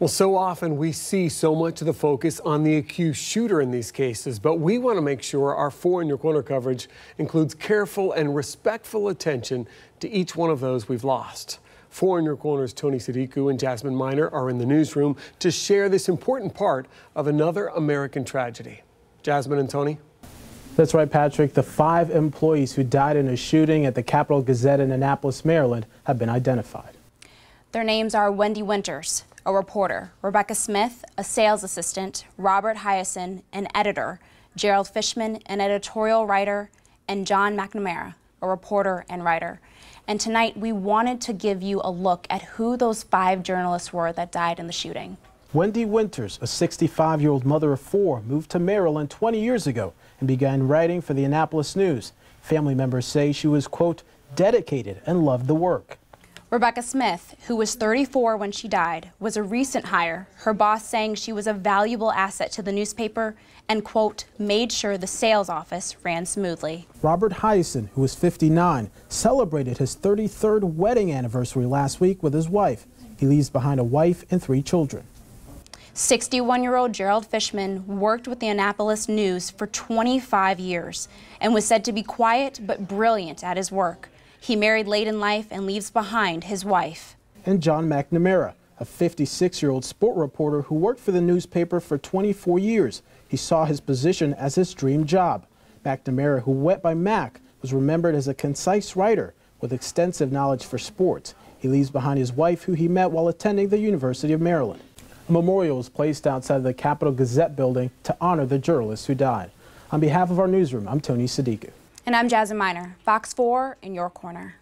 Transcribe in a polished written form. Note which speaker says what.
Speaker 1: Well, so often we see so much of the focus on the accused shooter in these cases, but we want to make sure our Four in Your Corner coverage includes careful and respectful attention to each one of those we've lost. Four in Your Corner's Tony Sadiku and Jasmine Miner are in the newsroom to share this important part of another American tragedy. Jasmine and Tony?
Speaker 2: That's right, Patrick. The 5 employees who died in a shooting at the Capital Gazette in Annapolis, Maryland, have been identified.
Speaker 3: Their names are Wendy Winters, a reporter; Rebecca Smith, a sales assistant; Robert Hyacin, an editor; Gerald Fishman, an editorial writer; and John McNamara, a reporter and writer. And tonight we wanted to give you a look at who those 5 journalists were that died in the shooting. Wendy
Speaker 2: Winters, a 65-year-old mother of 4, moved to Maryland 20 years ago and began writing for the Annapolis News. Family members say she was, quote, dedicated and loved the work.
Speaker 3: Rebecca Smith, who was 34 when she died, was a recent hire, her boss saying she was a valuable asset to the newspaper and, quote, made sure the sales office ran smoothly.
Speaker 2: Robert Hyacin, who was 59, celebrated his 33rd wedding anniversary last week with his wife. He leaves behind a wife and 3 children.
Speaker 3: 61-year-old Gerald Fishman worked with the Annapolis News for 25 years and was said to be quiet but brilliant at his work. He married late in life and leaves behind his wife.
Speaker 2: And John McNamara, a 56-year-old sport reporter who worked for the newspaper for 24 years. He saw his position as his dream job. McNamara, who went by Mac, was remembered as a concise writer with extensive knowledge for sports. He leaves behind his wife, who he met while attending the University of Maryland. A memorial was placed outside the Capital Gazette building to honor the journalists who died. On behalf of our newsroom, I'm Tony Sadiku.
Speaker 3: And I'm Jasmine Miner, Fox 4 in your corner.